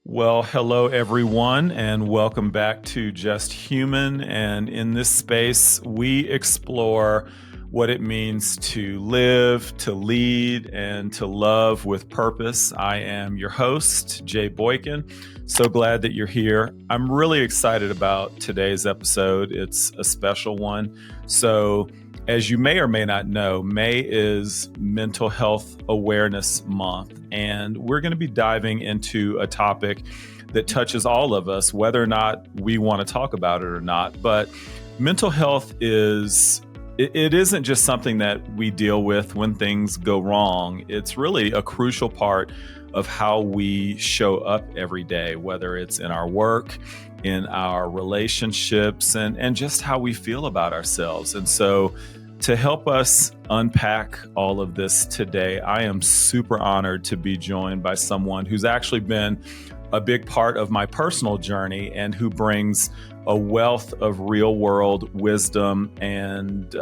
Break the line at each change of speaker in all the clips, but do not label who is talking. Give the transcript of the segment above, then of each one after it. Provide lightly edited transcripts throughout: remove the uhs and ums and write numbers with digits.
Well, hello everyone, and welcome back to Just Human. And in this space, we explore what it means to live, to lead, and to love with purpose. I am your host, Jay Boykin. So glad that you're here. I'm really excited about today's episode. It's a special one. So, as you may or may not know, May is Mental Health Awareness Month, and we're going to be diving into a topic that touches all of us, whether or not we want to talk about it or not. But mental health it isn't just something that we deal with when things go wrong. It's really a crucial part of how we show up every day, whether it's in our work, in our relationships, and just how we feel about ourselves. And so to help us unpack all of this today, I am super honored to be joined by someone who's actually been a big part of my personal journey and who brings a wealth of real world wisdom and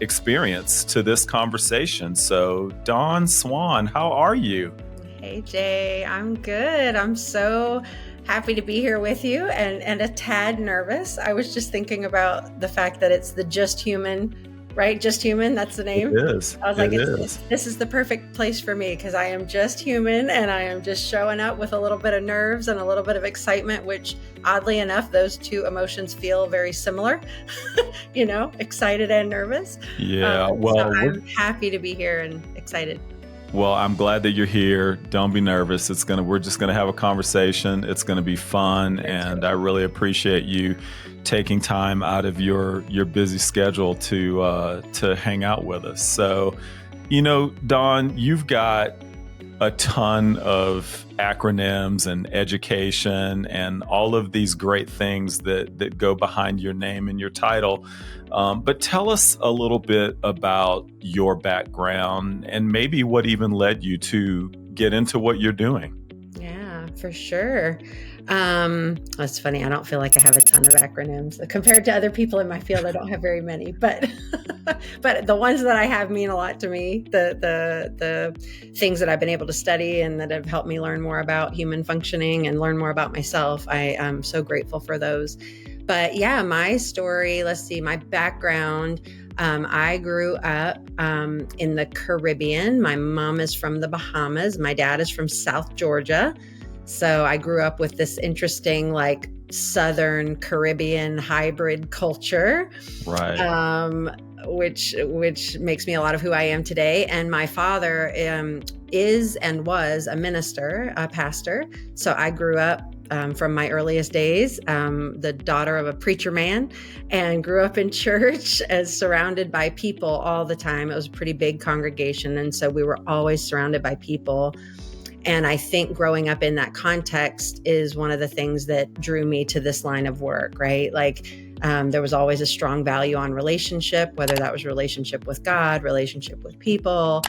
experience to this conversation. So, Dawn Swan, how are you?
Hey, Jay, I'm good. I'm so happy to be here with you and a tad nervous. I was just thinking about the fact that it's the Just Human, right? Just Human, that's the name.
It is.
I was like, this is the perfect place for me because I am just human and I am just showing up with a little bit of nerves and a little bit of excitement, which oddly enough, those two emotions feel very similar, excited and nervous.
Yeah,
so I'm happy to be here and excited.
Well, I'm glad that you're here. Don't be nervous. We're just gonna have a conversation. It's gonna be fun, and I really appreciate you taking time out of your busy schedule to hang out with us. So, Dawn, you've got a ton of acronyms and education and all of these great things that go behind your name and your title. But tell us a little bit about your background and maybe what even led you to get into what you're doing.
Yeah, for sure. That's funny. I don't feel like I have a ton of acronyms compared to other people in my field. I don't have very many, but the ones that I have mean a lot to me. The things that I've been able to study and that have helped me learn more about human functioning and learn more about myself. I am so grateful for those. But yeah, my story, my background, I grew up in the Caribbean. My mom is from the Bahamas. My dad is from South Georgia. So I grew up with this interesting, Southern Caribbean hybrid culture,
right?
Which makes me a lot of who I am today. And my father is and was a minister, a pastor. So I grew up from my earliest days, the daughter of a preacher man, and grew up in church as surrounded by people all the time. It was a pretty big congregation. And so we were always surrounded by people. And I think growing up in that context is one of the things that drew me to this line of work, right? There was always a strong value on relationship, whether that was relationship with God, relationship with people.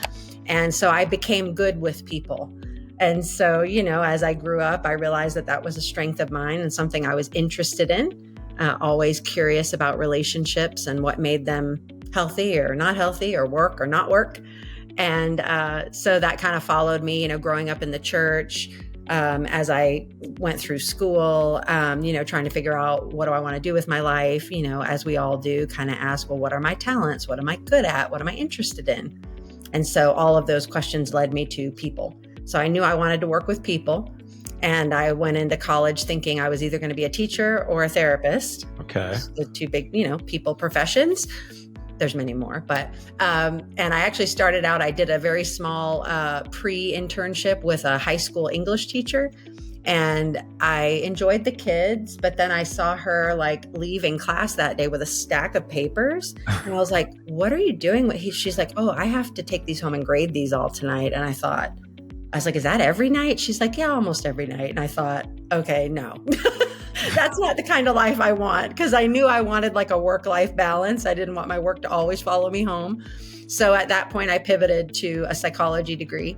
And so I became good with people. And so, as I grew up, I realized that was a strength of mine and something I was interested in, always curious about relationships and what made them healthy or not healthy or work or not work. And so that kind of followed me, growing up in the church, as I went through school, trying to figure out what do I want to do with my life, as we all do, kind of ask, well, what are my talents? What am I good at? What am I interested in? And so all of those questions led me to people. So I knew I wanted to work with people. And I went into college thinking I was either going to be a teacher or a therapist.
Okay.
The two big, people professions. There's many more, but, and I actually started out, I did a very small pre-internship with a high school English teacher, and I enjoyed the kids, but then I saw her leaving class that day with a stack of papers. And I was like, what are you doing? She's like, oh, I have to take these home and grade these all tonight. And I was like, is that every night? She's like, yeah, almost every night. And I thought, okay, no. That's not the kind of life I want, because I knew I wanted a work-life balance. I didn't want my work to always follow me home. So at that point, I pivoted to a psychology degree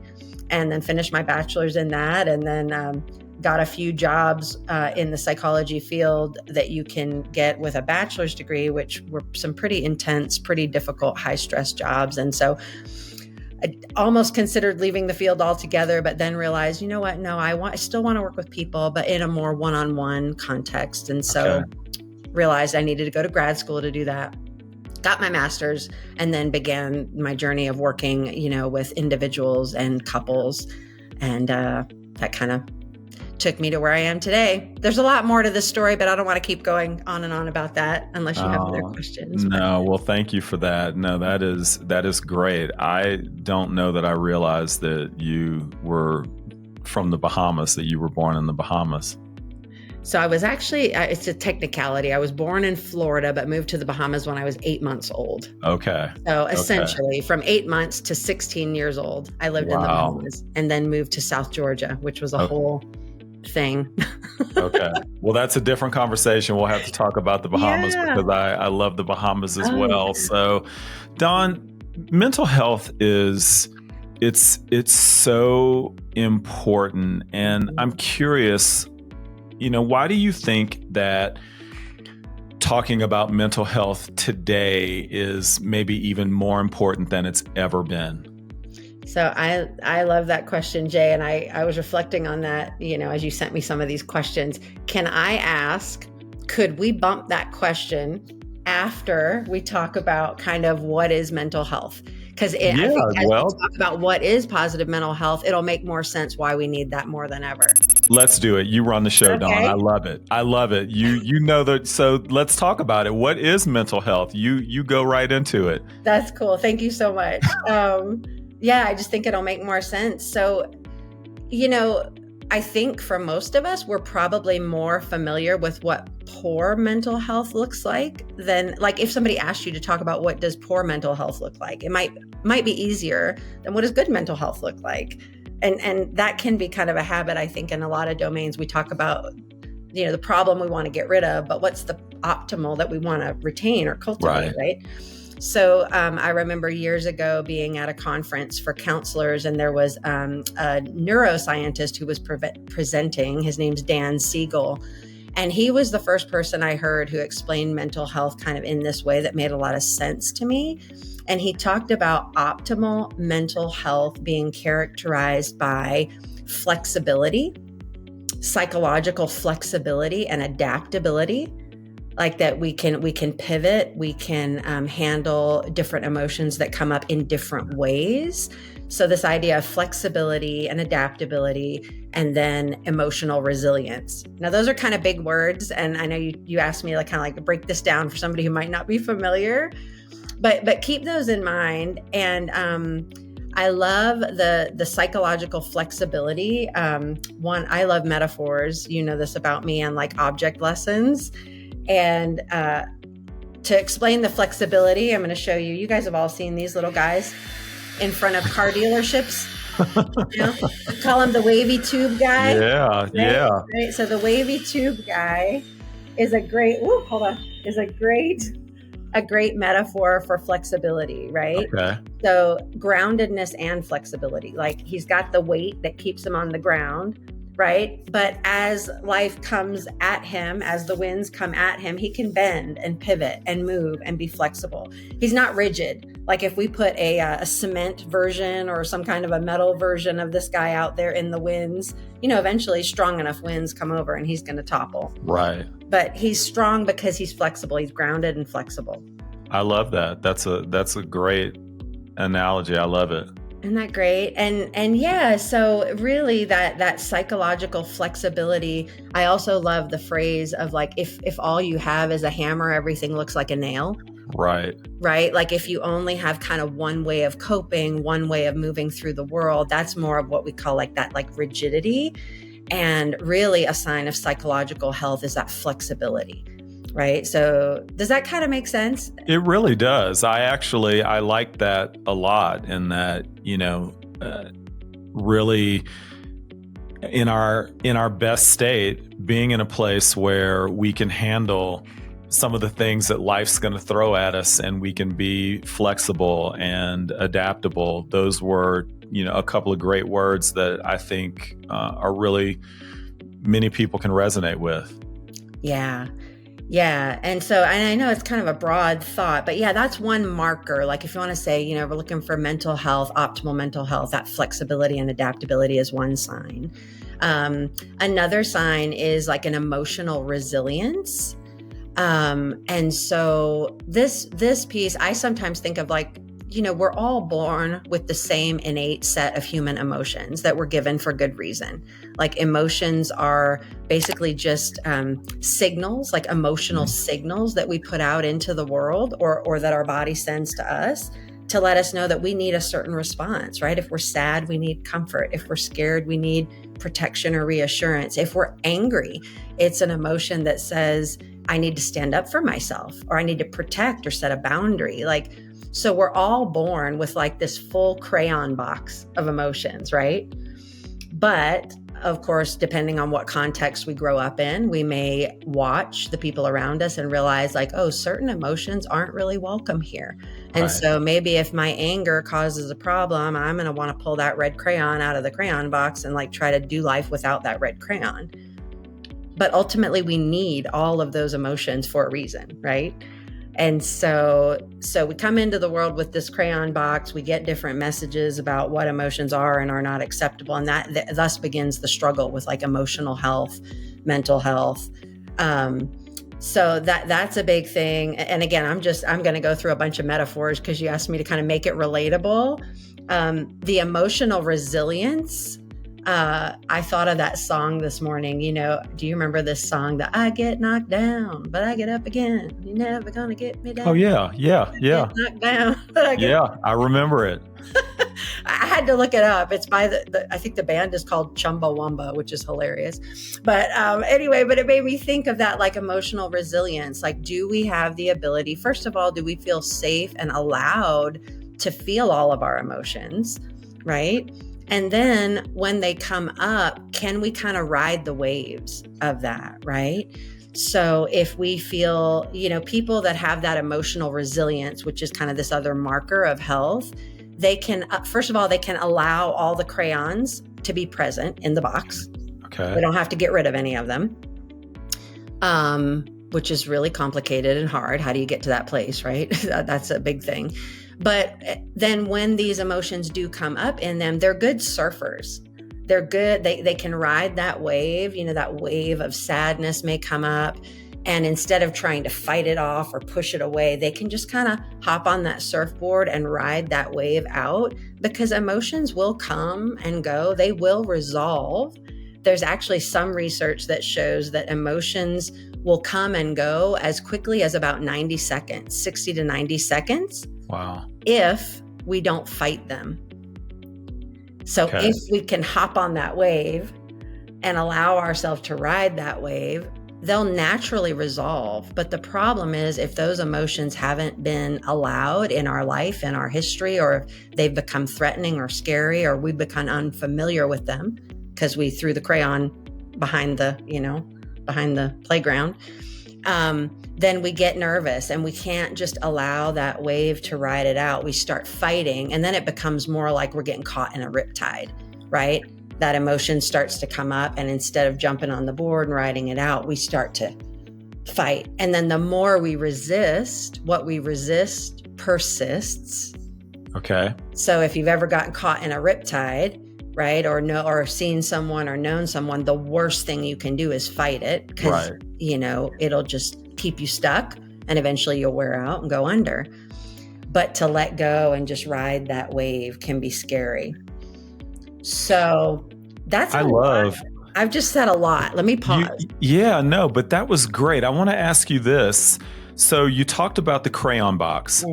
and then finished my bachelor's in that, and then got a few jobs in the psychology field that you can get with a bachelor's degree, which were some pretty intense, pretty difficult, high-stress jobs. And so I almost considered leaving the field altogether, but then realized, you know what? No, I still want to work with people, but in a more one-on-one context. And so realized I needed to go to grad school to do that. Got my master's, and then began my journey of working, with individuals and couples. And that kind of took me to where I am today. There's a lot more to this story, but I don't want to keep going on and on about that unless you have other questions.
No, well, thank you for that. No, that is great. I don't know that I realized that you were from the Bahamas, that you were born in the Bahamas.
So I was actually, it's a technicality. I was born in Florida, but moved to the Bahamas when I was 8 months old.
Okay.
So essentially from 8 months to 16 years old, I lived in the Bahamas, and then moved to South Georgia, which was a whole thing.
Okay. Well, that's a different conversation. We'll have to talk about the Bahamas because I love the Bahamas as well. Yeah. So, Dawn, mental health it's so important. And I'm curious, why do you think that talking about mental health today is maybe even more important than it's ever been?
So I love that question, Jay. And I was reflecting on that, as you sent me some of these questions. Can I ask, could we bump that question after we talk about kind of what is mental health? Because I think as we talk about what is positive mental health, it'll make more sense why we need that more than ever.
Let's do it. You run the show, Dawn. I love it. I love it. You know that. So let's talk about it. What is mental health? You go right into it.
That's cool. Thank you so much. I just think it'll make more sense. So, I think for most of us, we're probably more familiar with what poor mental health looks like than, like, if somebody asked you to talk about what does poor mental health look like, it might be easier than what does good mental health look like. And that can be kind of a habit, I think, in a lot of domains. We talk about, the problem we want to get rid of, but what's the optimal that we want to retain or cultivate, right? So I remember years ago being at a conference for counselors, and there was a neuroscientist who was presenting. His name's Dan Siegel. And he was the first person I heard who explained mental health kind of in this way that made a lot of sense to me. And he talked about optimal mental health being characterized by flexibility, psychological flexibility, and adaptability. Like that we can pivot, we can handle different emotions that come up in different ways. So this idea of flexibility and adaptability, and then emotional resilience. Now, those are kind of big words. And I know you asked me to break this down for somebody who might not be familiar, but keep those in mind. And I love the psychological flexibility. I love metaphors. You know this about me, and like object lessons. And to explain the flexibility, I'm going to show you. You guys have all seen these little guys in front of car dealerships. We call him the wavy tube guy.
Yeah.
Right? So the wavy tube guy is a great metaphor for flexibility, right? Okay. So groundedness and flexibility. Like he's got the weight that keeps him on the ground, right? But as life comes at him, as the winds come at him, he can bend and pivot and move and be flexible. He's not rigid. Like if we put a cement version or some kind of a metal version of this guy out there in the winds, eventually strong enough winds come over and he's going to topple. Right. But he's strong because he's flexible. He's grounded and flexible.
I love that. That's a great analogy. I love it.
Isn't that great? And yeah, so really that psychological flexibility. I also love the phrase of like, if all you have is a hammer, everything looks like a nail. Right. Like if you only have kind of one way of coping, one way of moving through the world, that's more of what we call like that, like rigidity. And really a sign of psychological health is that flexibility. Right. So does that kind of make sense?
It really does. I like that a lot, in that, really in our best state, being in a place where we can handle some of the things that life's going to throw at us, and we can be flexible and adaptable. Those were, a couple of great words that I think are really many people can resonate with.
Yeah. Yeah. And I know it's kind of a broad thought, but yeah, that's one marker. Like if you want to say, we're looking for mental health, optimal mental health, that flexibility and adaptability is one sign. Another sign is like an emotional resilience. And so this piece, I sometimes think of like, we're all born with the same innate set of human emotions that were given for good reason. Like emotions are basically just signals, like emotional signals that we put out into the world or that our body sends to us to let us know that we need a certain response, right? If we're sad, we need comfort. If we're scared, we need protection or reassurance. If we're angry, it's an emotion that says, I need to stand up for myself, or I need to protect or set a boundary. So we're all born with like this full crayon box of emotions, right? But of course, depending on what context we grow up in, we may watch the people around us and realize like, oh, certain emotions aren't really welcome here. And so maybe if my anger causes a problem, I'm going to want to pull that red crayon out of the crayon box and like try to do life without that red crayon. But ultimately, we need all of those emotions for a reason, right? And so we come into the world with this crayon box, we get different messages about what emotions are and are not acceptable. And that thus begins the struggle with like emotional health, mental health. So that's a big thing. And again, I'm going to go through a bunch of metaphors because you asked me to kind of make it relatable. The emotional resilience. I thought of that song this morning. Do you remember this song that I get knocked down, but I get up again? You're never gonna get me down.
Oh yeah.
Knocked down, but
I remember it.
I had to look it up. It's by I think the band is called Chumbawamba, which is hilarious. But anyway, but it made me think of that like emotional resilience. Like, do we have the ability? First of all, do we feel safe and allowed to feel all of our emotions, right? And then when they come up, can we kind of ride the waves of that, right? So if we feel, people that have that emotional resilience, which is kind of this other marker of health, they can, first of all, they can allow all the crayons to be present in the box.
Okay.
They don't have to get rid of any of them, which is really complicated and hard. How do you get to that place, right? That's a big thing. But then when these emotions do come up in them, they're good surfers. They're good. They can ride that wave. That wave of sadness may come up. And instead of trying to fight it off or push it away, they can just kind of hop on that surfboard and ride that wave out, because emotions will come and go. They will resolve. There's actually some research that shows that emotions will come and go as quickly as about 90 seconds, 60 to 90 seconds.
Wow.
If we don't fight them. So if we can hop on that wave and allow ourselves to ride that wave, they'll naturally resolve. But the problem is if those emotions haven't been allowed in our life, in our history, or if they've become threatening or scary, or we've become unfamiliar with them because we threw the crayon behind the playground, then we get nervous and we can't just allow that wave to ride it out. We start fighting, and then it becomes more like we're getting caught in a riptide, right? That emotion starts to come up, and instead of jumping on the board and riding it out, we start to fight. And then the more we resist, what we resist persists.
Okay.
So if you've ever gotten caught in a riptide, right, or seen someone or known someone, the worst thing you can do is fight it, because it'll just keep you stuck, and eventually you'll wear out and go under. But to let go and just ride that wave can be scary. So that's I've just said a lot. Let me pause.
But that was great. I want to ask you this. So you talked about the crayon box,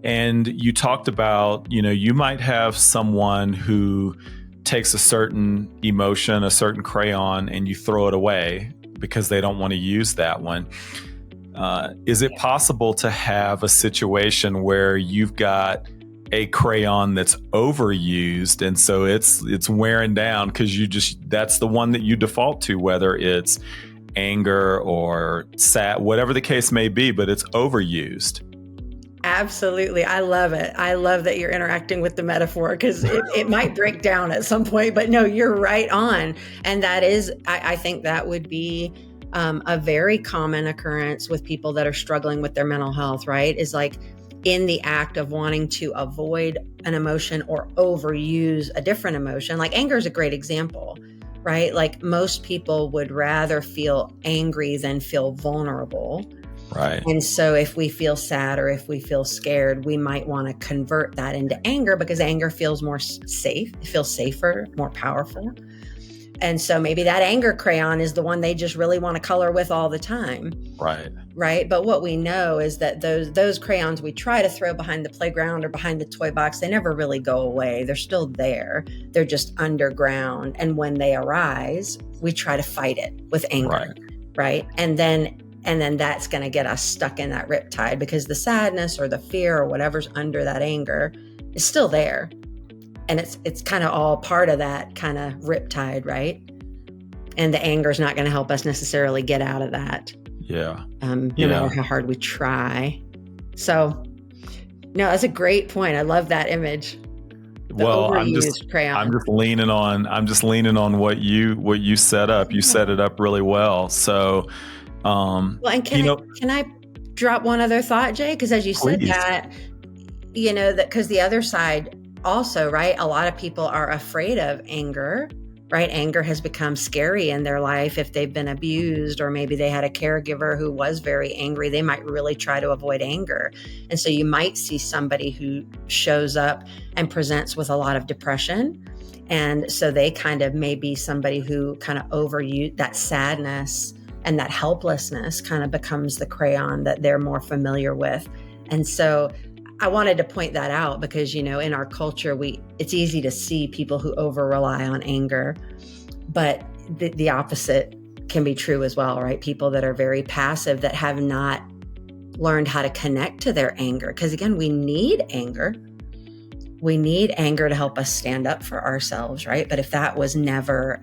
and you talked about, you might have someone who takes a certain emotion, a certain crayon, and you throw it away because they don't want to use that one. Is it possible to have a situation where you've got a crayon that's overused, and so it's wearing down because that's the one that you default to, whether it's anger or sad, whatever the case may be, but it's overused?
Absolutely. I love it. I love that you're interacting with the metaphor, because it might break down at some point, but no, you're right on. And that is, I think that would be A very common occurrence with people that are struggling with their mental health, right, is like in the act of wanting to avoid an emotion or overuse a different emotion. Like anger is a great example, right? Like most people would rather feel angry than feel vulnerable.
Right.
And so if we feel sad or if we feel scared, we might want to convert that into anger because anger feels more safe. It feels safer, more powerful. And so maybe that anger crayon is the one they just really want to color with all the time.
Right.
Right. But what we know is that those crayons we try to throw behind the playground or behind the toy box, they never really go away. They're still there. They're just underground. And when they arise, we try to fight it with anger. Right. And then that's going to get us stuck in that riptide because the sadness or the fear or whatever's under that anger is still there. And it's kind of all part of that kind of riptide, right? And the anger is not going to help us necessarily get out of that.
Yeah.
No matter how hard we try. So, no, that's a great point. I love that image.
I'm just leaning on what you set up. You set it up really well. So,
and can I drop one other thought, Jay? Because as you said that, that because the other side also, right? A lot of people are afraid of anger, right? Anger has become scary in their life. If they've been abused or maybe they had a caregiver who was very angry, they might really try to avoid anger. And so you might see somebody who shows up and presents with a lot of depression. And so they kind of may be somebody who kind of overuse that sadness and that helplessness kind of becomes the crayon that they're more familiar with. And so I wanted to point that out because, in our culture, it's easy to see people who over rely on anger, but the opposite can be true as well, right? People that are very passive that have not learned how to connect to their anger. Because again, we need anger. We need anger to help us stand up for ourselves, right? But if that was never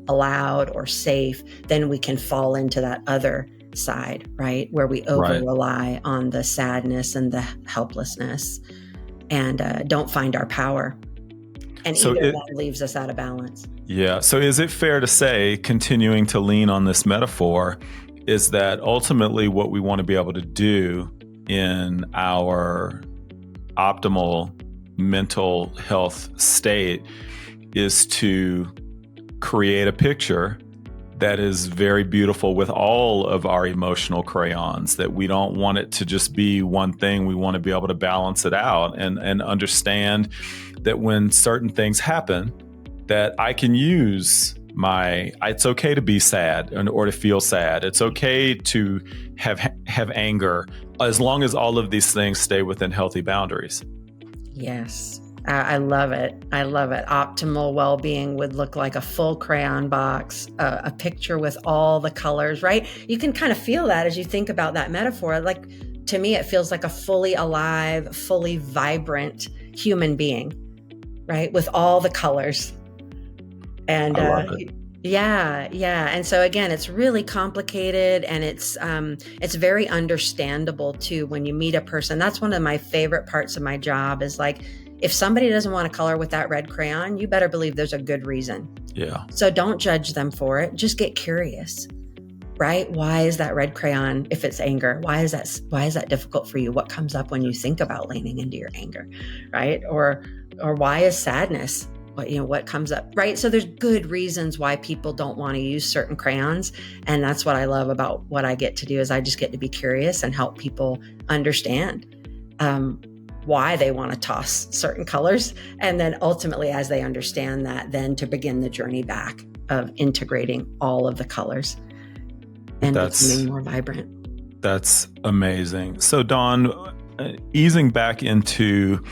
allowed or safe, then we can fall into that other side, right? Where we over rely on the sadness and the helplessness and don't find our power. And so that leaves us out of balance.
Yeah. So is it fair to say, continuing to lean on this metaphor, is that ultimately what we want to be able to do in our optimal mental health state is to create a picture that is very beautiful with all of our emotional crayons, that we don't want it to just be one thing. We want to be able to balance it out and understand that when certain things happen, that I can use it's okay to be sad or to feel sad. It's okay to have anger, as long as all of these things stay within healthy boundaries.
Yes. I love it. I love it. Optimal well-being would look like a full crayon box, a picture with all the colors, right? You can kind of feel that as you think about that metaphor. Like, to me, it feels like a fully alive, fully vibrant human being, right? With all the colors. And
I love it.
Yeah. And so again, it's really complicated and it's very understandable too when you meet a person. That's one of my favorite parts of my job is like, if somebody doesn't want to color with that red crayon, you better believe there's a good reason.
Yeah.
So don't judge them for it. Just get curious, right? Why is that red crayon, if it's anger, why is that difficult for you? What comes up when you think about leaning into your anger, right? Or why is sadness? What comes up, right? So there's good reasons why people don't want to use certain crayons. And that's what I love about what I get to do is I just get to be curious and help people understand why they want to toss certain colors. And then ultimately, as they understand that, then to begin the journey back of integrating all of the colors and becoming more vibrant.
That's amazing. So Dawn, easing back into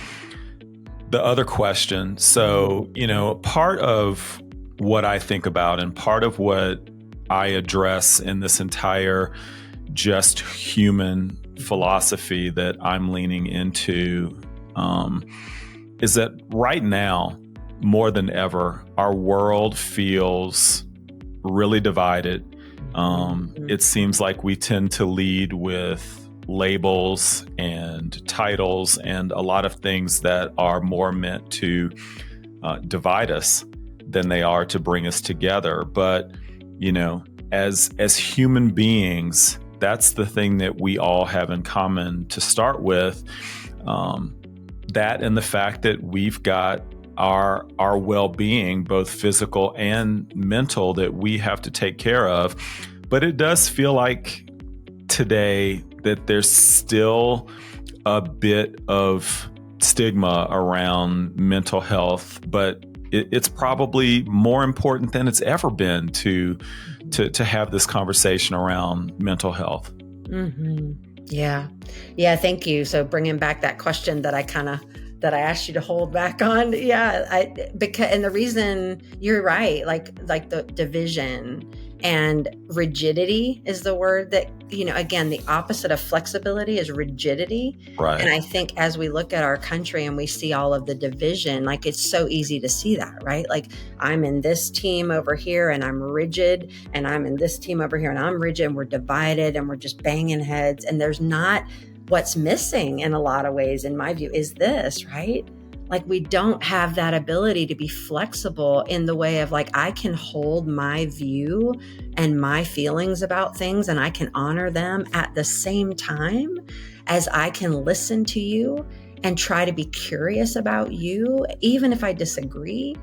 the other question. So, part of what I think about and part of what I address in this entire just human philosophy that I'm leaning into is that right now, more than ever, our world feels really divided. It seems like we tend to lead with labels and titles and a lot of things that are more meant to divide us than they are to bring us together. But, as human beings, that's the thing that we all have in common to start with. That and the fact that we've got our well-being, both physical and mental, that we have to take care of. But it does feel like today that there's still a bit of stigma around mental health, but it's probably more important than it's ever been to have this conversation around mental health.
Mm-hmm. Yeah. Thank you. So bringing back that question that I asked you to hold back on. Yeah. And the reason you're right, like the division and rigidity is the word that, again, the opposite of flexibility is rigidity.
Right.
And I think as we look at our country and we see all of the division, like it's so easy to see that, right? Like I'm in this team over here and I'm rigid, and I'm in this team over here and I'm rigid, and we're divided and we're just banging heads. And there's not, what's missing in a lot of ways, in my view, is this, right? Like we don't have that ability to be flexible in the way of like, I can hold my view and my feelings about things and I can honor them at the same time as I can listen to you and try to be curious about you, even if I disagree,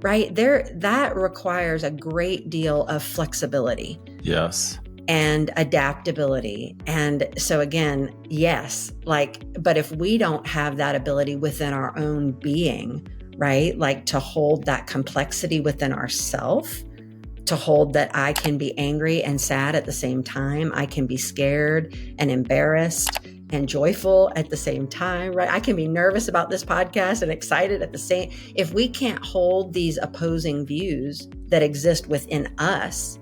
right? That requires a great deal of flexibility.
Yes.
And adaptability. And so again, yes, but if we don't have that ability within our own being, right? Like to hold that complexity within ourself, to hold that I can be angry and sad at the same time. I can be scared and embarrassed and joyful at the same time, right? I can be nervous about this podcast and excited at the same. If we can't hold these opposing views that exist within us,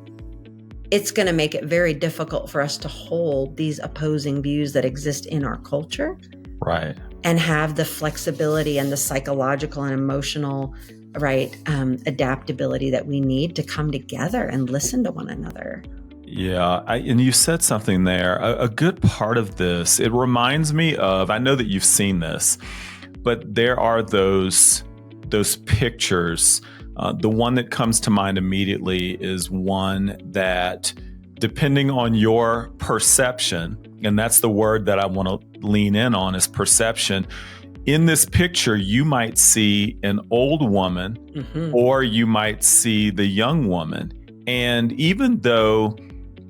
it's going to make it very difficult for us to hold these opposing views that exist in our culture.
Right.
And have the flexibility and the psychological and emotional, right, adaptability that we need to come together and listen to one another.
Yeah. And you said something there. A good part of this, it reminds me of, I know that you've seen this, but there are those pictures. The one that comes to mind immediately is one that, depending on your perception, and that's the word that I want to lean in on, is perception. In this picture, you might see an old woman, mm-hmm. or you might see the young woman. And even though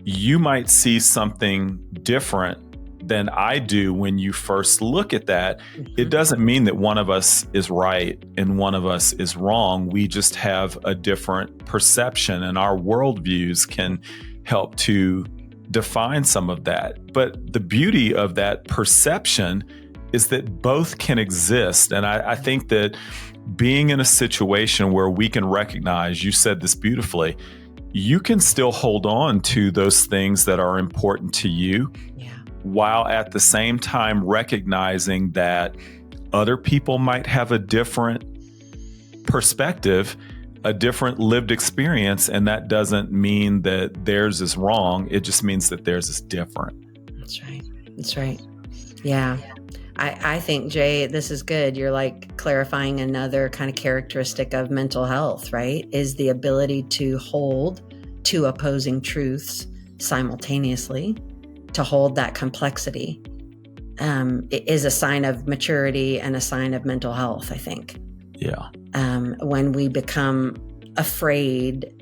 you might see something different than I do when you first look at that, mm-hmm. it doesn't mean that one of us is right and one of us is wrong. We just have a different perception, and our worldviews can help to define some of that. But the beauty of that perception is that both can exist. And I think that being in a situation where we can recognize, you said this beautifully, you can still hold on to those things that are important to you, while at the same time recognizing that other people might have a different perspective, a different lived experience, and that doesn't mean that theirs is wrong. It just means that theirs is different.
That's right. Yeah. I think, Jay, this is good. You're like clarifying another kind of characteristic of mental health, right? Is the ability to hold two opposing truths simultaneously. To hold that complexity is a sign of maturity and a sign of mental health, I think.
Yeah.
When we become afraid,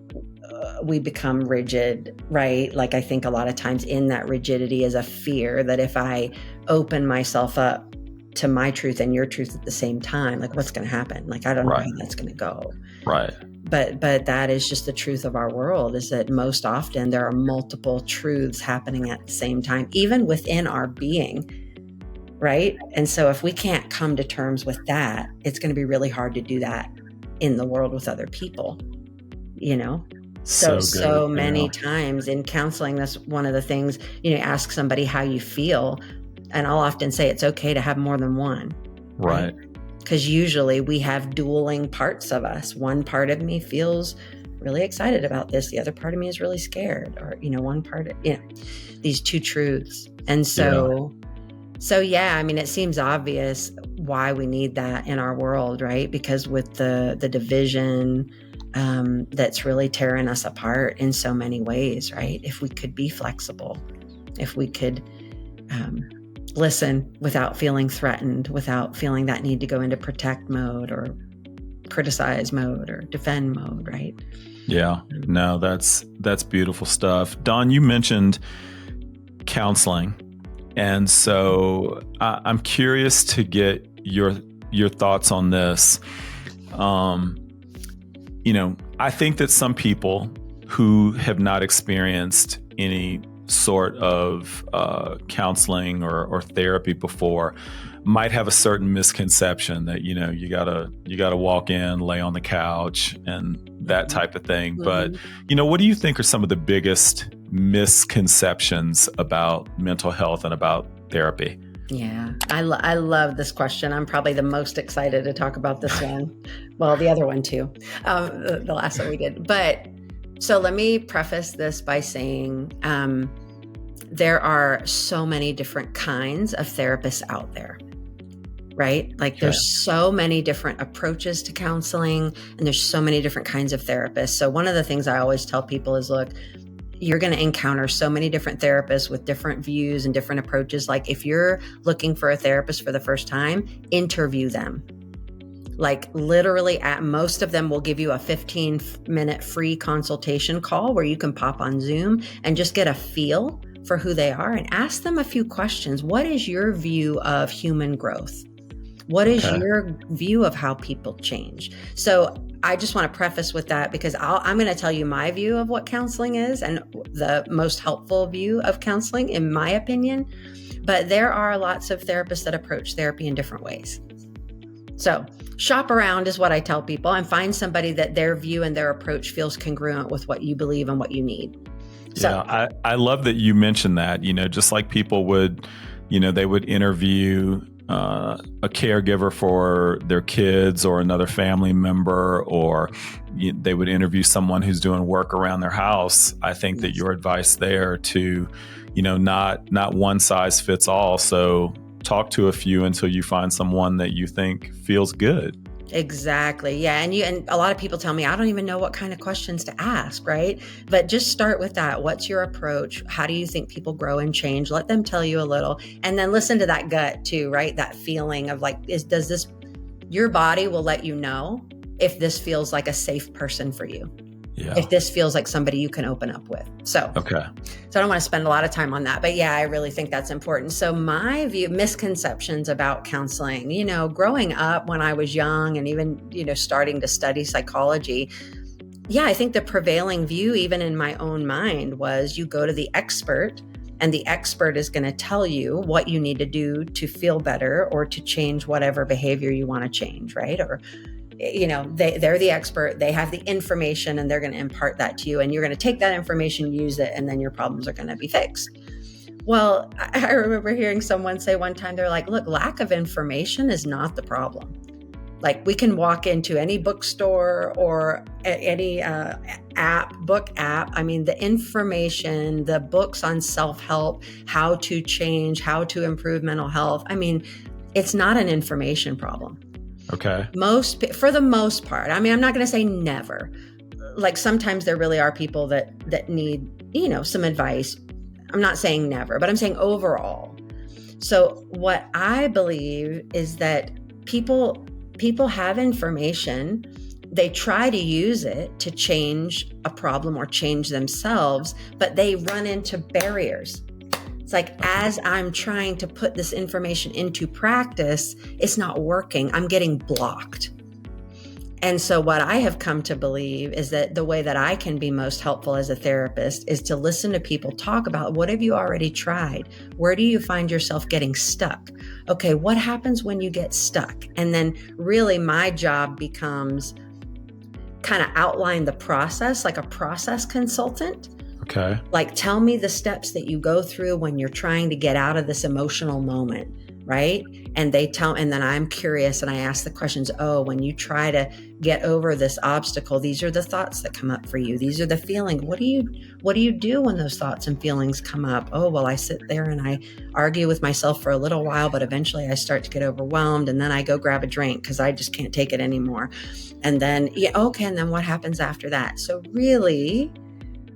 we become rigid, right? Like I think a lot of times in that rigidity is a fear that if I open myself up to my truth and your truth at the same time, like what's going to happen? Like I don't know how that's going to go.
Right.
But that is just the truth of our world, is that most often there are multiple truths happening at the same time, even within our being, right? And so if we can't come to terms with that, it's going to be really hard to do that in the world with other people, So many times in counseling, that's one of the things, ask somebody how you feel. And I'll often say it's okay to have more than one.
Right.
Because usually we have dueling parts of us. One part of me feels really excited about this. The other part of me is really scared, or, one part of, these two truths. And so I mean, it seems obvious why we need that in our world, right? Because with the division, that's really tearing us apart in so many ways, right? If we could be flexible, if we could listen without feeling threatened, without feeling that need to go into protect mode or criticize mode or defend mode, right?
Yeah, no, that's beautiful stuff. Dawn, you mentioned counseling. And so I'm curious to get your thoughts on this. I think that some people who have not experienced any sort of counseling or therapy before might have a certain misconception that, you gotta walk in, lay on the couch and that type of thing. But, what do you think are some of the biggest misconceptions about mental health and about therapy?
Yeah, I love this question. I'm probably the most excited to talk about this one. Well, the other one too, the last one we did. But so let me preface this by saying there are so many different kinds of therapists out there, right? Like there's so many different approaches to counseling and there's so many different kinds of therapists. So one of the things I always tell people is, look, you're going to encounter so many different therapists with different views and different approaches. Like if you're looking for a therapist for the first time, interview them. Like literally at most of them will give you a 15-minute free consultation call where you can pop on Zoom and just get a feel for who they are and ask them a few questions. What is your view of human growth? What is your view of how people change? So I just want to preface with that because I'm going to tell you my view of what counseling is and the most helpful view of counseling, in my opinion. But there are lots of therapists that approach therapy in different ways. So shop around is what I tell people and find somebody that their view and their approach feels congruent with what you believe and what you need. So,
yeah, I love that you mentioned that, just like people would, they would interview a caregiver for their kids or another family member, or they would interview someone who's doing work around their house. I think that your advice there to, not one size fits all. So talk to a few until you find someone that you think feels good.
Exactly. Yeah. And a lot of people tell me, I don't even know what kind of questions to ask, right? But just start with that. What's your approach? How do you think people grow and change? Let them tell you a little, and then listen to that gut too, right? That feeling of like, your body will let you know if this feels like a safe person for you. Yeah. If this feels like somebody you can open up with. So I don't want to spend a lot of time on that, but yeah, I really think that's important. So my view, misconceptions about counseling, growing up when I was young and even, starting to study psychology. Yeah, I think the prevailing view, even in my own mind, was you go to the expert and the expert is going to tell you what you need to do to feel better or to change whatever behavior you want to change, right? Or they're the expert, they have the information and they're going to impart that to you and you're going to take that information, use it, and then your problems are going to be fixed. Well, I remember hearing someone say one time, they're like, look, lack of information is not the problem. Like we can walk into any bookstore or any book app. I mean, the information, the books on self-help, how to change, how to improve mental health. I mean, it's not an information problem.
Okay.
For the most part. I mean, I'm not going to say never. Like sometimes there really are people that need, some advice. I'm not saying never, but I'm saying overall. So what I believe is that people have information. They try to use it to change a problem or change themselves, but they run into barriers. It's like, as I'm trying to put this information into practice, it's not working. I'm getting blocked. And so what I have come to believe is that the way that I can be most helpful as a therapist is to listen to people talk about, what have you already tried? Where do you find yourself getting stuck? Okay, what happens when you get stuck? And then really my job becomes kind of outline the process, like a process consultant.
Okay.
Like, tell me the steps that you go through when you're trying to get out of this emotional moment. right? And and then I'm curious and I ask the questions, oh, when you try to get over this obstacle, these are the thoughts that come up for you. These are the feelings. What do you do when those thoughts and feelings come up? Oh, well, I sit there and I argue with myself for a little while, but eventually I start to get overwhelmed and then I go grab a drink because I just can't take it anymore. And then, okay. And then what happens after that? So really,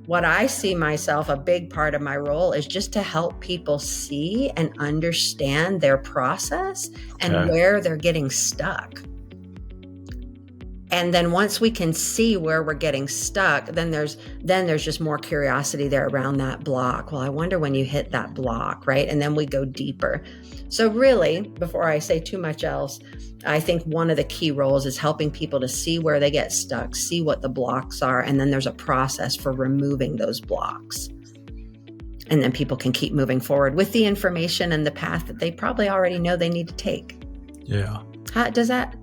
what I see myself, a big part of my role is just to help people see and understand their process and where they're getting stuck. And then once we can see where we're getting stuck, then there's just more curiosity there around that block. Well, I wonder when you hit that block, right? And then we go deeper. So really, before I say too much else, I think one of the key roles is helping people to see where they get stuck, see what the blocks are, and then there's a process for removing those blocks. And then people can keep moving forward with the information and the path that they probably already know they need to take.
Yeah.
How's that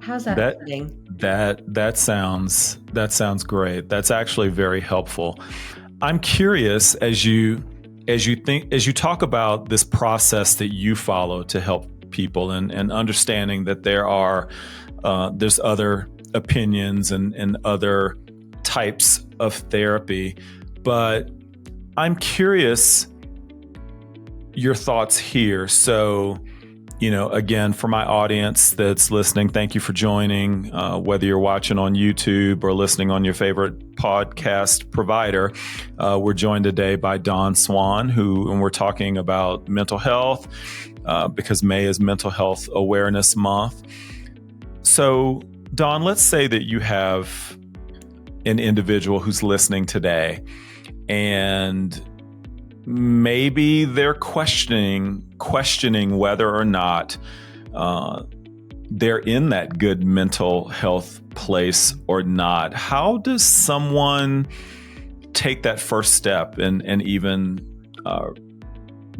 fitting?
That sounds great. That's actually very helpful. I'm curious as you talk about this process that you follow to help people and understanding that there's other opinions and other types of therapy, but I'm curious your thoughts here. So, again, for my audience that's listening, thank you for joining. Whether you're watching on YouTube or listening on your favorite podcast provider, we're joined today by Swan, and we're talking about mental health because May is Mental Health Awareness Month. So, Dawn, let's say that you have an individual who's listening today, and maybe they're questioning whether or not they're in that good mental health place or not. How does someone take that first step and even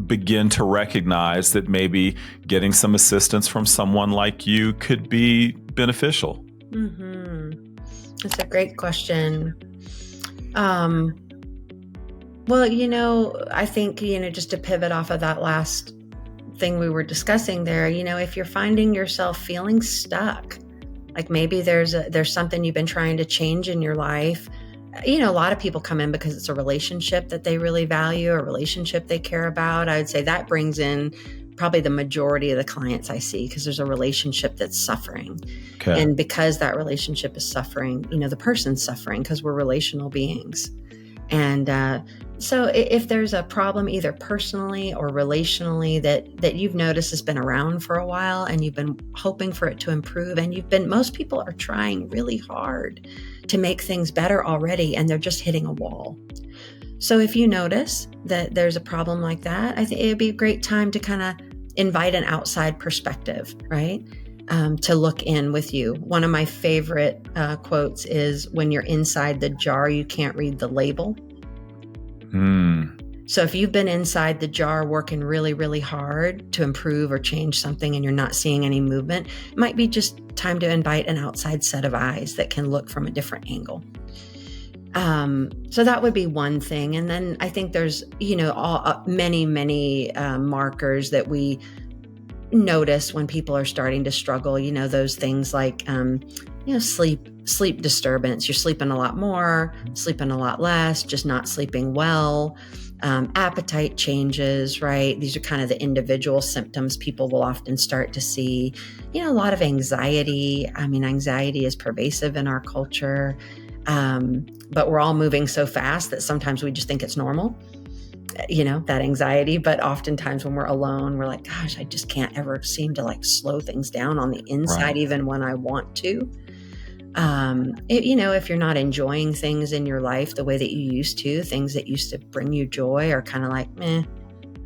begin to recognize that maybe getting some assistance from someone like you could be beneficial?
Mm-hmm. That's a great question. Well, I think, just to pivot off of that last thing we were discussing there, if you're finding yourself feeling stuck, like maybe there's something you've been trying to change in your life. A lot of people come in because it's a relationship that they really value, a relationship they care about. I would say that brings in probably the majority of the clients I see because there's a relationship that's suffering. Okay. And because that relationship is suffering, the person's suffering because we're relational beings. And so if there's a problem either personally or relationally that you've noticed has been around for a while and you've been hoping for it to improve, and most people are trying really hard to make things better already, and they're just hitting a wall. So if you notice that there's a problem like that, I think it'd be a great time to kind of invite an outside perspective, right? To look in with you. One of my favorite quotes is, when you're inside the jar, you can't read the label. So if you've been inside the jar working really, really hard to improve or change something and you're not seeing any movement, it might be just time to invite an outside set of eyes that can look from a different angle. So that would be one thing. And then I think there's, many markers that we notice when people are starting to struggle, those things like, sleep disturbance. You're sleeping a lot more, sleeping a lot less, just not sleeping well. Appetite changes, right? These are kind of the individual symptoms people will often start to see. A lot of anxiety. Anxiety is pervasive in our culture, but we're all moving so fast that sometimes we just think it's normal. That anxiety, but oftentimes when we're alone, we're like, gosh, I just can't ever seem to slow things down on the inside, right, even when I want to. If you're not enjoying things in your life the way that you used to, things that used to bring you joy are kind of like, I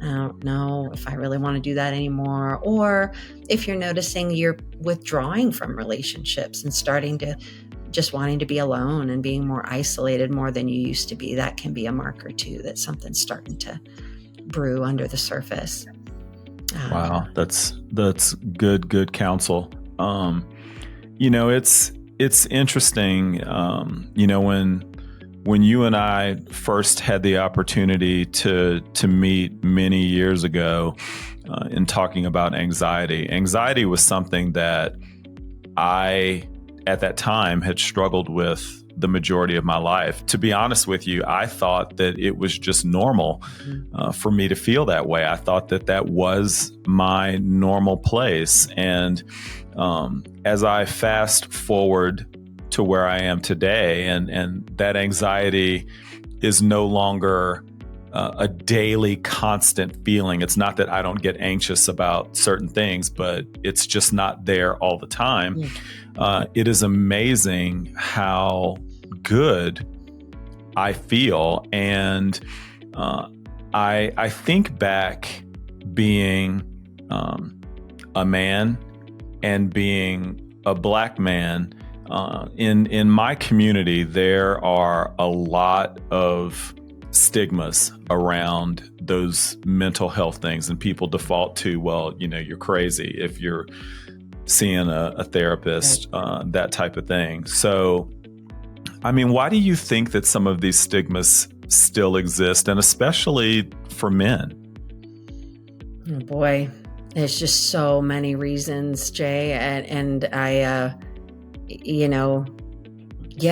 don't know if I really want to do that anymore. Or if you're noticing you're withdrawing from relationships and starting to just wanting to be alone and being more isolated more than you used to be, that can be a marker too that something's starting to brew under the surface.
Wow, that's good counsel. It's interesting. When you and I first had the opportunity to meet many years ago, in talking about anxiety. Anxiety was something that I, at that time, had struggled with the majority of my life. To be honest with you, I thought that it was just normal for me to feel that way. I thought that that was my normal place. And as I fast forward to where I am today, and that anxiety is no longer a daily constant feeling. It's not that I don't get anxious about certain things, but it's just not there all the time. It is amazing how good I feel. And I think back being a man and being a Black man. In my community, there are a lot of stigmas around those mental health things, and people default to, well, you're crazy if you're seeing a therapist, that type of thing. So, I mean, why do you think that some of these stigmas still exist, and especially for men?
Oh boy, there's just so many reasons, Jay, and I,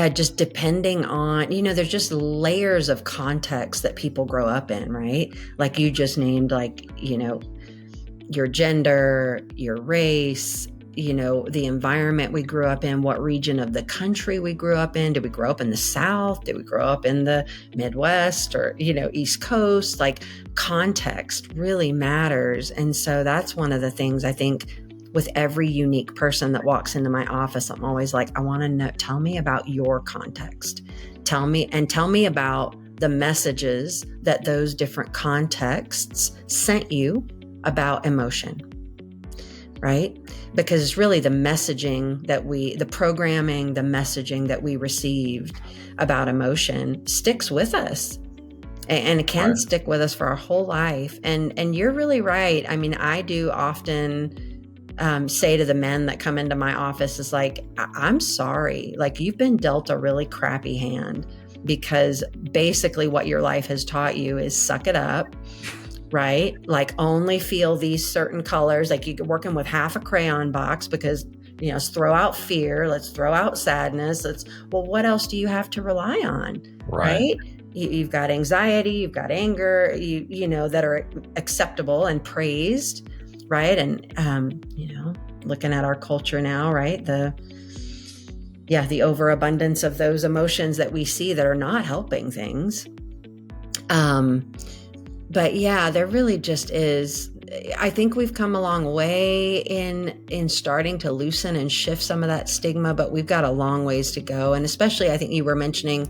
just depending on, there's just layers of context that people grow up in, right? Like you just named, your gender, your race, the environment we grew up in, what region of the country we grew up in. Did we grow up in the South? Did we grow up in the Midwest or, East Coast? Like context really matters. And so that's one of the things I think with every unique person that walks into my office, I'm always like, I want to know, tell me about your context. Tell me about the messages that those different contexts sent you about emotion, right? Because it's really the messaging the programming, the messaging that we received about emotion sticks with us. And it can stick with us for our whole life. And you're really right. I mean, I do often say to the men that come into my office is like, I'm sorry, like you've been dealt a really crappy hand, because basically what your life has taught you is suck it up, right? Like only feel these certain colors, like you're working with half a crayon box because, let's throw out fear, let's throw out sadness. Well, what else do you have to rely on? Right? You've got anxiety, you've got anger, that are acceptable and praised. Right. And, looking at our culture now, right. The overabundance of those emotions that we see that are not helping things. But yeah, there really just is. I think we've come a long way in starting to loosen and shift some of that stigma, but we've got a long ways to go. And especially, I think you were mentioning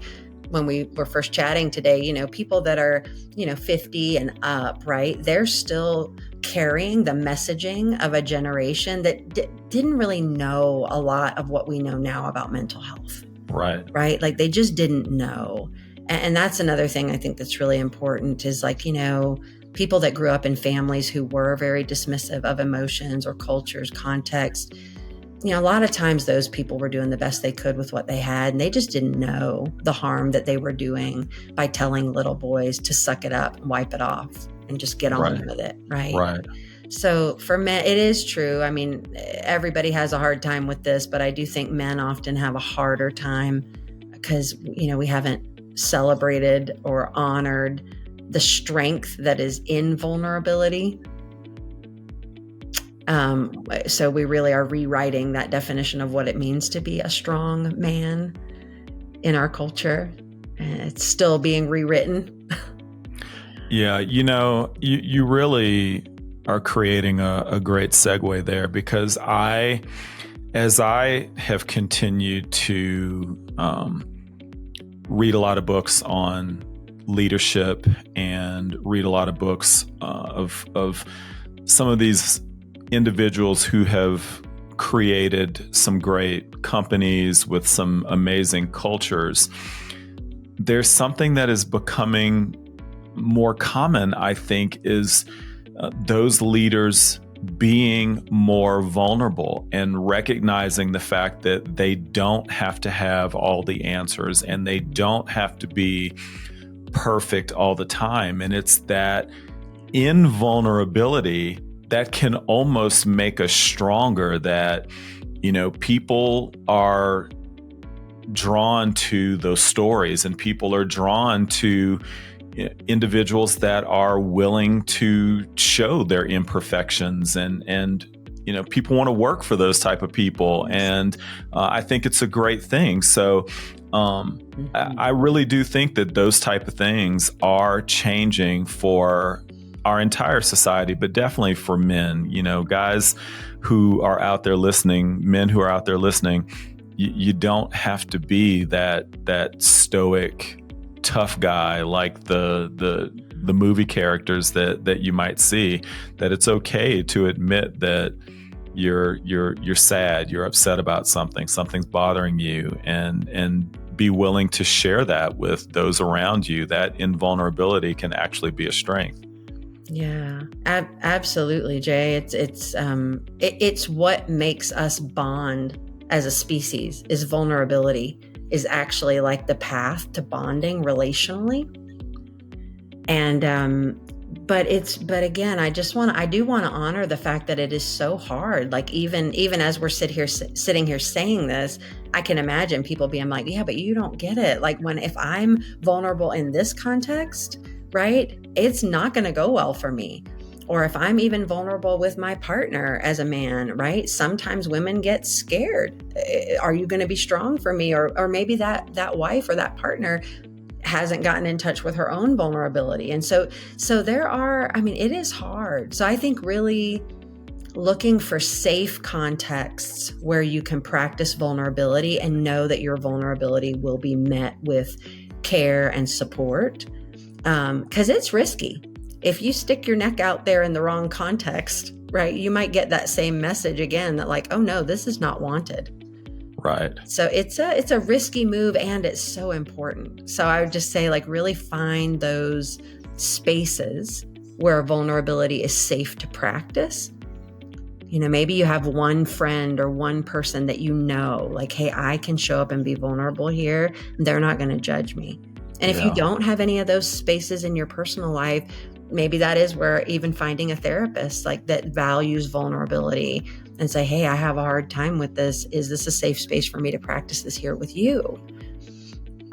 when we were first chatting today, people that are, 50 and up, right? They're still carrying the messaging of a generation that didn't really know a lot of what we know now about mental health. Right. Like they just didn't know. And that's another thing I think that's really important is like, people that grew up in families who were very dismissive of emotions or cultures, context. A lot of times those people were doing the best they could with what they had, and they just didn't know the harm that they were doing by telling little boys to suck it up and wipe it off and just get on with it, right? So for men, it is true. I mean, everybody has a hard time with this, but I do think men often have a harder time because, we haven't celebrated or honored the strength that is in vulnerability. So we really are rewriting that definition of what it means to be a strong man in our culture. And it's still being rewritten.
Yeah, you really are creating a great segue there, because as I have continued to read a lot of books on leadership and read a lot of books of some of these individuals who have created some great companies with some amazing cultures, there's something that is becoming more common, I think, is those leaders being more vulnerable and recognizing the fact that they don't have to have all the answers and they don't have to be perfect all the time. And it's that in vulnerability that can almost make us stronger, that, people are drawn to those stories, and people are drawn to individuals that are willing to show their imperfections, and people want to work for those type of people. And I think it's a great thing. So I really do think that those type of things are changing for our entire society, but definitely for men, guys who are out there listening, men who are out there listening. You don't have to be that stoic, tough guy like the movie characters that you might see. That it's okay to admit that you're sad, you're upset about something's bothering you, and be willing to share that with those around you. That invulnerability can actually be a strength.
Yeah, absolutely, Jay. It's what makes us bond as a species. Is vulnerability is actually like the path to bonding relationally. And but again, I do want to honor the fact that it is so hard. Like even as we're sitting here saying this, I can imagine people being like, yeah, but you don't get it. Like if I'm vulnerable in this context, right, it's not going to go well for me. Or if I'm even vulnerable with my partner as a man, right? Sometimes women get scared. Are you going to be strong for me? Or maybe that wife or that partner hasn't gotten in touch with her own vulnerability. And so there are, it is hard. So I think really looking for safe contexts where you can practice vulnerability and know that your vulnerability will be met with care and support. Because it's risky. If you stick your neck out there in the wrong context, right, you might get that same message again that like, oh no, this is not wanted.
Right.
So it's a risky move, and it's so important. So I would just say, like, really find those spaces where vulnerability is safe to practice. Maybe you have one friend or one person that like, hey, I can show up and be vulnerable here. They're not going to judge me. And if you don't have any of those spaces in your personal life, maybe that is where even finding a therapist like that values vulnerability and say, hey, I have a hard time with this. Is this a safe space for me to practice this here with you?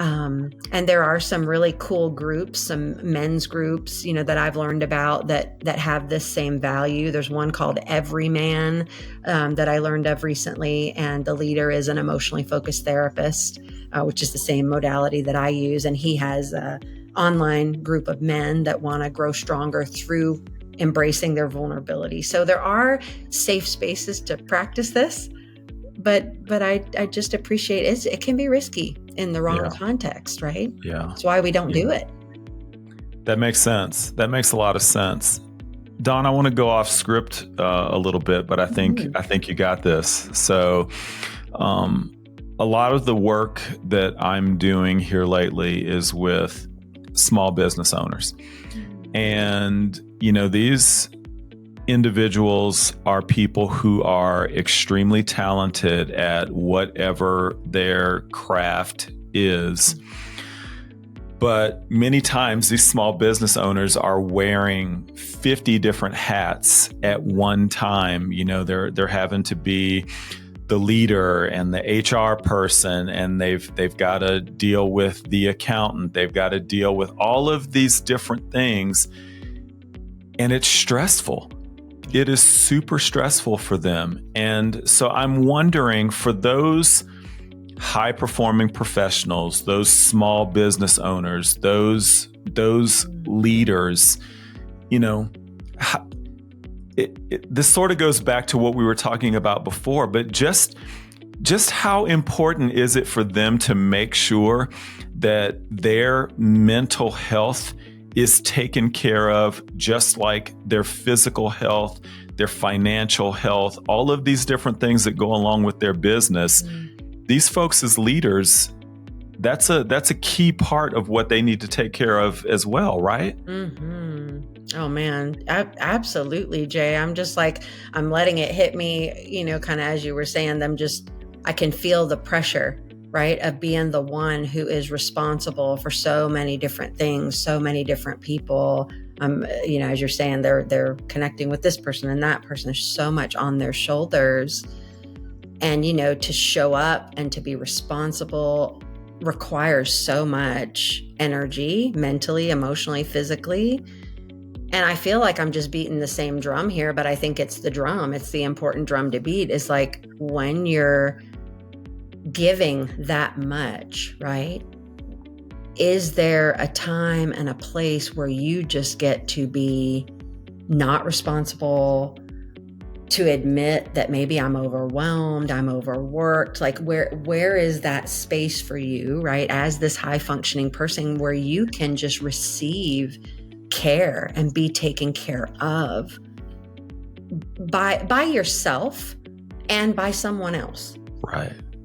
And there are some really cool groups, some men's groups, that I've learned about that have this same value. There's one called Everyman that I learned of recently, and the leader is an emotionally focused therapist, which is the same modality that I use. And he has an online group of men that want to grow stronger through embracing their vulnerability. So there are safe spaces to practice this. But I just appreciate it can be risky in the wrong context, right?
Yeah.
That's why we don't do it. That
makes sense. That makes a lot of sense. Dawn, I want to go off script a little bit, but I think you got this. So a lot of the work that I'm doing here lately is with small business owners. And, these individuals are people who are extremely talented at whatever their craft is. But many times these small business owners are wearing 50 different hats at one time. They're having to be the leader and the HR person, and they've got to deal with the accountant. They've got to deal with all of these different things. And it's stressful. It is super stressful for them. And so I'm wondering, for those high performing professionals, those small business owners, those leaders, this sort of goes back to what we were talking about before, but just how important is it for them to make sure that their mental health is taken care of, just like their physical health, their financial health, all of these different things that go along with their business. These folks as leaders, that's a key part of what they need to take care of as well, right? Mm-hmm.
Oh man, absolutely, Jay. I'm just like, I'm letting it hit me, kind of as you were saying, I can feel the pressure, right, of being the one who is responsible for so many different things, so many different people, as you're saying, they're connecting with this person and that person. There's so much on their shoulders. And, to show up and to be responsible requires so much energy, mentally, emotionally, physically. And I feel like I'm just beating the same drum here, but I think it's the drum. It's the important drum to beat. Is like when you're giving that much, right? Is there a time and a place where you just get to be not responsible, to admit that maybe I'm overwhelmed, I'm overworked? Like where is that space for you, right? As this high functioning person where you can just receive care and be taken care of by yourself and by someone else.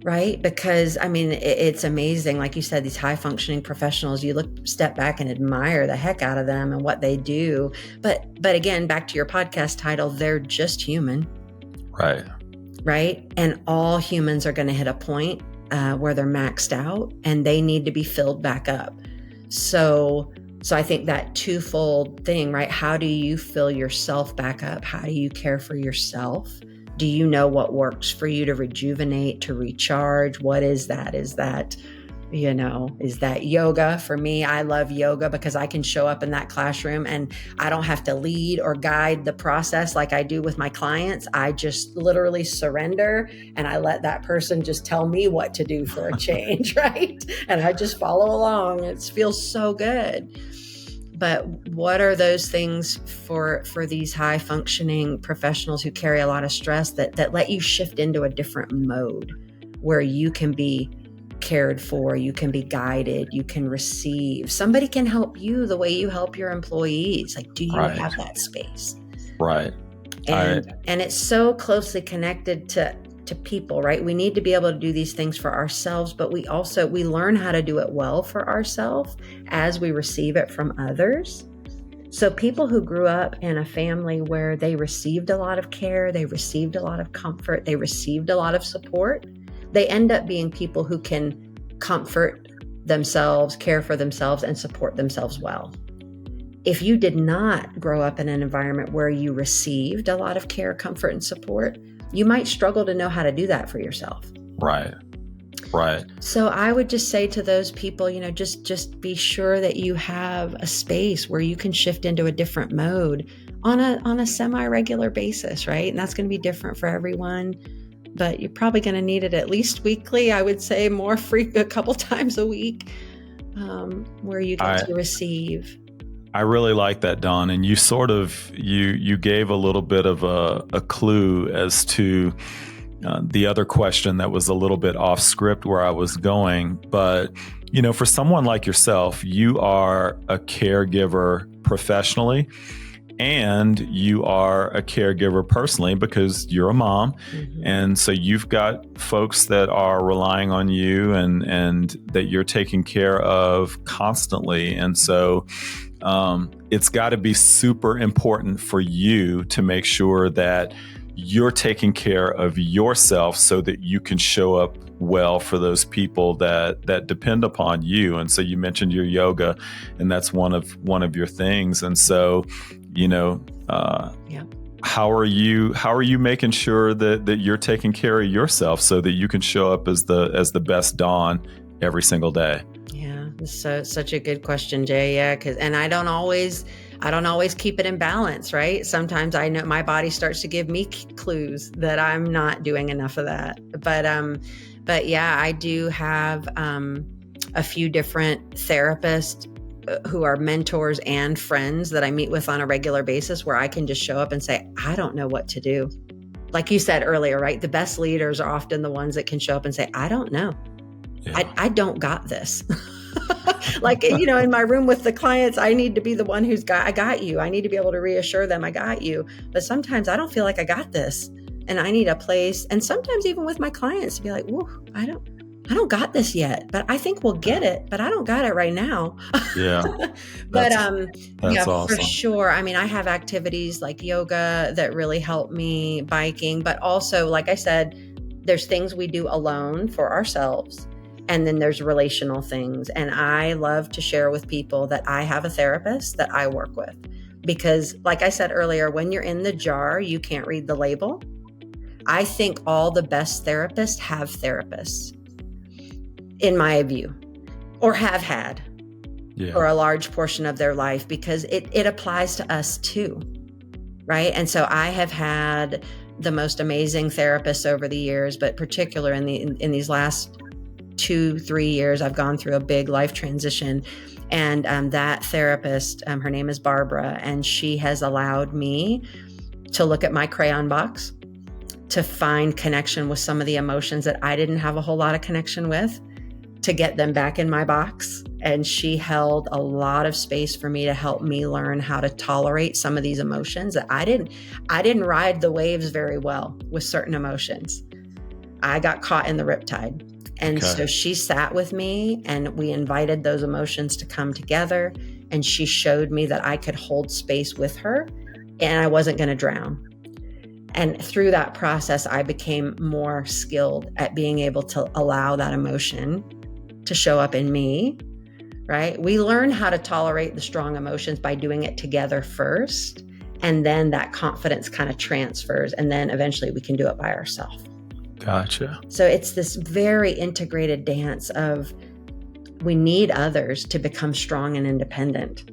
Right? Because it's amazing. Like you said, these high functioning professionals, you step back and admire the heck out of them and what they do. But again, back to your podcast title, they're just human. Right. And all humans are going to hit a point where they're maxed out and they need to be filled back up. So I think that twofold thing, right? How do you fill yourself back up? How do you care for yourself? Do you know what works for you to rejuvenate, to recharge? What is that? Is that yoga? For me, I love yoga because I can show up in that classroom and I don't have to lead or guide the process like I do with my clients. I just literally surrender and I let that person just tell me what to do for a change, right? And I just follow along. It feels so good. But what are those things for these high functioning professionals who carry a lot of stress that let you shift into a different mode where you can be cared for, you can be guided, you can receive? Somebody can help you the way you help your employees. Like, do you have that space?
Right.
And it's so closely connected to people, right? We need to be able to do these things for ourselves, but we learn how to do it well for ourselves as we receive it from others. So people who grew up in a family where they received a lot of care, they received a lot of comfort, they received a lot of support, they end up being people who can comfort themselves, care for themselves, and support themselves well. If you did not grow up in an environment where you received a lot of care, comfort, and support, you might struggle to know how to do that for yourself.
Right.
So I would just say to those people, just be sure that you have a space where you can shift into a different mode on a semi-regular basis, right? And that's going to be different for everyone, but you're probably going to need it at least weekly. I would say more a couple times a week, where you get to receive.
I really like that, Dawn. And you sort of, you gave a little bit of a clue as to the other question that was a little bit off script where I was going. But, for someone like yourself, you are a caregiver professionally and you are a caregiver personally because you're a mom. Mm-hmm. And so you've got folks that are relying on you and that you're taking care of constantly. And so it's got to be super important for you to make sure that you're taking care of yourself so that you can show up well for those people that depend upon you. And so you mentioned your yoga, and that's one of your things. And so, how are you making sure that you're taking care of yourself so that you can show up as the best Dawn every single day?
Yeah, so such a good question, Jay. Yeah, and I don't always keep it in balance, right? Sometimes I know my body starts to give me clues that I'm not doing enough of that. But yeah, I do have a few different therapists who are mentors and friends that I meet with on a regular basis where I can just show up and say, I don't know what to do. Like you said earlier, right? The best leaders are often the ones that can show up and say, I don't know. Yeah. I don't got this. Like, in my room with the clients, I need to be the one I got you. I need to be able to reassure them I got you. But sometimes I don't feel like I got this and I need a place. And sometimes even with my clients to be like, whoa, I don't got this yet, but I think we'll get it, but I don't got it right now. Yeah. But that's awesome. For sure. I mean, I have activities like yoga that really help me, biking, but also, like I said, there's things we do alone for ourselves. And then there's relational things. And I love to share with people that I have a therapist that I work with. because like I said earlier, when you're in the jar, you can't read the label. I think all the best therapists have therapists, in my view, or have had for a large portion of their life, because it applies to us too, right? And so I have had the most amazing therapists over the years, but particularly in these last 2-3 years, I've gone through a big life transition. And that therapist, her name is Barbara, and she has allowed me to look at my crayon box, to find connection with some of the emotions that I didn't have a whole lot of connection with, to get them back in my box. And she held a lot of space for me to help me learn how to tolerate some of these emotions that I didn't ride the waves very well with certain emotions. I got caught in the riptide. And so she sat with me and we invited those emotions to come together. And she showed me that I could hold space with her and I wasn't going to drown. And through that process, I became more skilled at being able to allow that emotion to show up in me, right? We learn how to tolerate the strong emotions by doing it together first. And then that confidence kind of transfers. And then eventually we can do it by ourselves.
Gotcha.
So it's this very integrated dance of we need others to become strong and independent.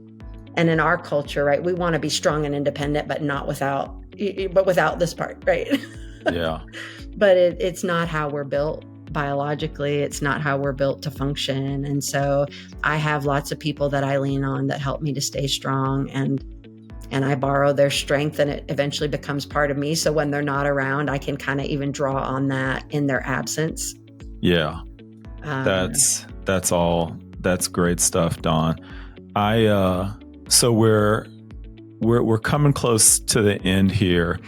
And in our culture, right, we want to be strong and independent, but without this part, right?
Yeah.
But it's not how we're built biologically. It's not how we're built to function. And so I have lots of people that I lean on that help me to stay strong, and I borrow their strength, and it eventually becomes part of me. So when they're not around, I can kind of even draw on that in their absence.
Yeah. That's great stuff, Dawn. So we're coming close to the end here,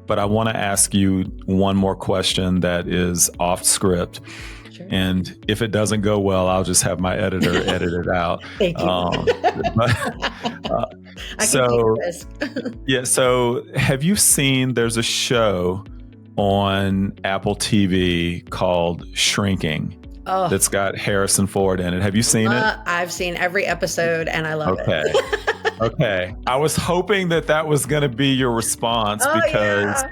but I want to ask you one more question that is off script.
Sure.
And if it doesn't go well, I'll just have my editor edit it out.
Thank you. I can take risk.
Yeah. So have you seen, there's a show on Apple TV called Shrinking that's got Harrison Ford in it. Have you seen it?
I've seen every episode and I love it.
Okay. I was hoping that was going to be your response because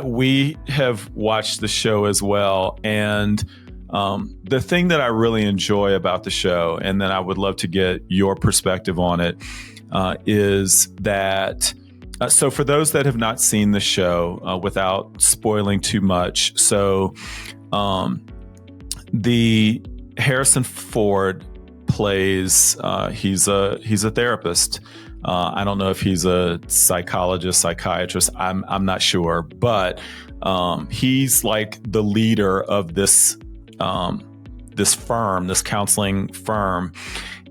we have watched the show as well. And the thing that I really enjoy about the show, and then I would love to get your perspective on it, is that, so for those that have not seen the show, without spoiling too much, so the Harrison Ford plays, he's a therapist. I don't know if he's a psychologist, psychiatrist. I'm not sure, but he's like the leader of this firm, this counseling firm,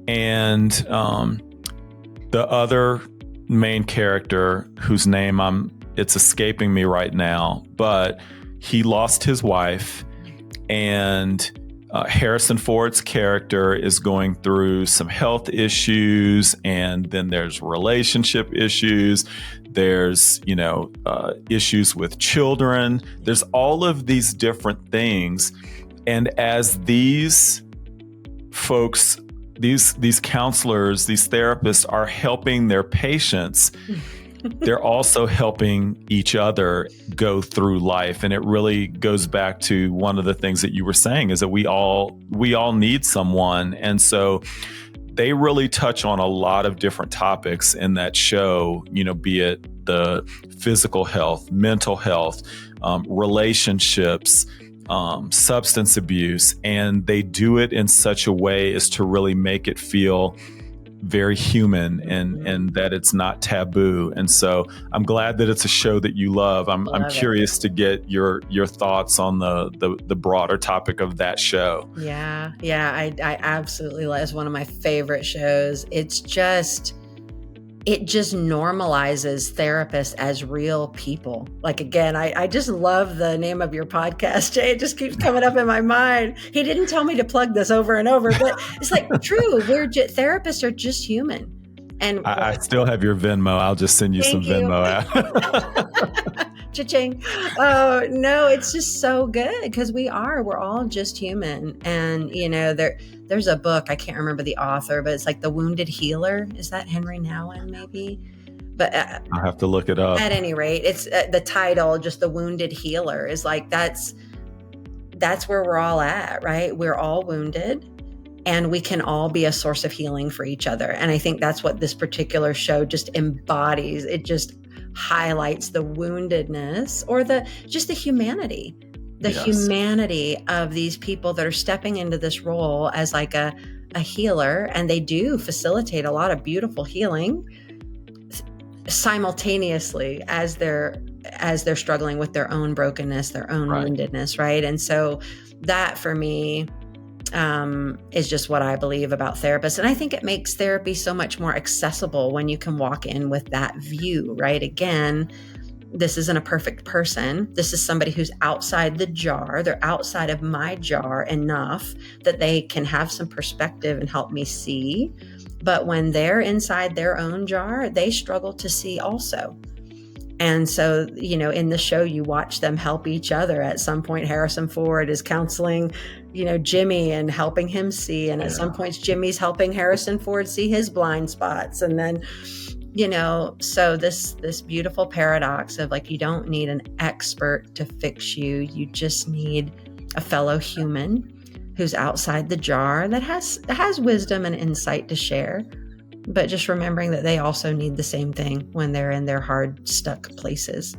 and the other main character, whose name it's escaping me right now, but he lost his wife, and Harrison Ford's character is going through some health issues, and then there's relationship issues. There's, issues with children. There's all of these different things. And as these folks, these counselors, these therapists are helping their patients, they're also helping each other go through life. And it really goes back to one of the things that you were saying, is that we all need someone. And so they really touch on a lot of different topics in that show, be it the physical health, mental health, relationships, substance abuse. And they do it in such a way as to really make it feel very human, and that it's not taboo. And so I'm glad that it's a show that you love. I'm curious to get your thoughts on the broader topic of that show.
Yeah. I absolutely love it. It's one of my favorite shows. It just normalizes therapists as real people. Like, again, I just love the name of your podcast, Jay. It just keeps coming up in my mind. He didn't tell me to plug this over and over, but it's like true. Therapists are just human. And
I still have your Venmo. I'll just send you some
thank you.
Venmo.
Cha-ching. Oh, no, it's just so good because we're all just human. And, there's a book, I can't remember the author, but it's like The Wounded Healer. Is that Henry Nouwen maybe? But
I'll have to look it up.
At any rate, it's the title, just The Wounded Healer, is like, that's where we're all at, right? We're all wounded. And we can all be a source of healing for each other. And I think that's what this particular show just embodies. It just highlights the woundedness or just the humanity, humanity of these people that are stepping into this role as like a healer. And they do facilitate a lot of beautiful healing simultaneously as they're struggling with their own brokenness, their own woundedness, right? And so that for me is just what I believe about therapists. And I think it makes therapy so much more accessible when you can walk in with that view, right? Again, this isn't a perfect person. This is somebody who's outside the jar. They're outside of my jar enough that they can have some perspective and help me see. But when they're inside their own jar, they struggle to see also. And so, in the show, you watch them help each other. At some point, Harrison Ford is counseling, Jimmy and helping him see. And at some points, Jimmy's helping Harrison Ford see his blind spots. And then, so this beautiful paradox of like, you don't need an expert to fix you. You just need a fellow human who's outside the jar that has wisdom and insight to share. But just remembering that they also need the same thing when they're in their hard, stuck places.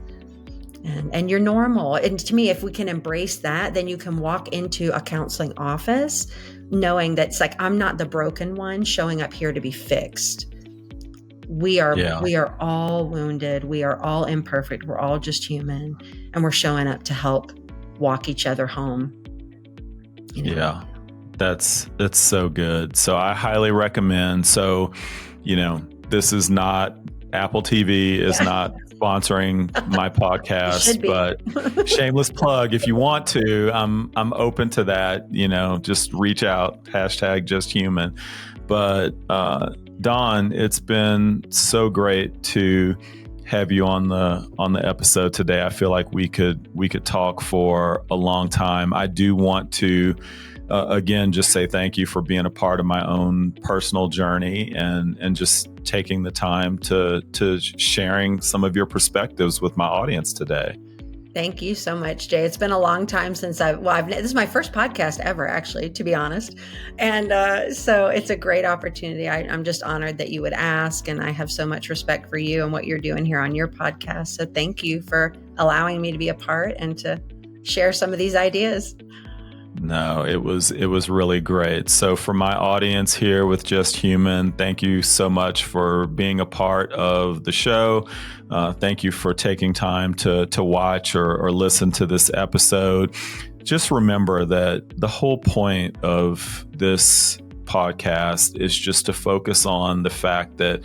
And you're normal. And to me, if we can embrace that, then you can walk into a counseling office knowing that it's like, I'm not the broken one showing up here to be fixed. We are all wounded. We are all imperfect. We're all just human. And we're showing up to help walk each other home.
Yeah. That's so good. So I highly recommend. So, this is not Apple TV is not sponsoring my podcast, but shameless plug. If you want to, I'm open to that. Just reach out. #JustHuman. But Dawn, it's been so great to have you on the episode today. I feel like we could talk for a long time. I do want to again just say thank you for being a part of my own personal journey and just taking the time to sharing some of your perspectives with my audience today.
Thank you so much, Jay. It's been a long time since this is my first podcast ever, actually, to be honest. And so it's a great opportunity. I'm just honored that you would ask, and I have so much respect for you and what you're doing here on your podcast. So thank you for allowing me to be a part and to share some of these ideas.
No, it was really great. So for my audience here with Just Human, thank you so much for being a part of the show. Thank you for taking time to watch or listen to this episode. Just remember that the whole point of this podcast is just to focus on the fact that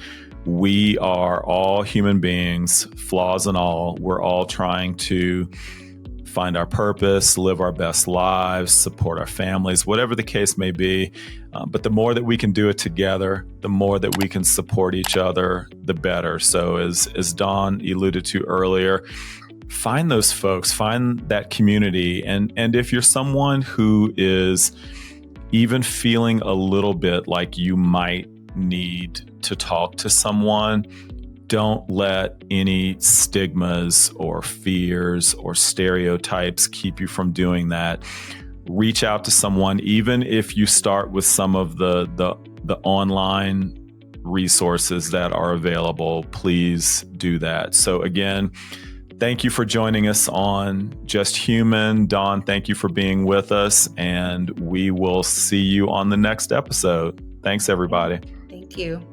we are all human beings, flaws and all. We're all trying to find our purpose, live our best lives, support our families, whatever the case may be. But the more that we can do it together, the more that we can support each other, the better. So as Dawn alluded to earlier, find those folks, find that community. And if you're someone who is even feeling a little bit like you might need to talk to someone, don't let any stigmas or fears or stereotypes keep you from doing that. Reach out to someone, even if you start with some of the online resources that are available. Please do that. So again, thank you for joining us on Just Human. Dawn, thank you for being with us, and we will see you on the next episode. Thanks, everybody.
Thank you.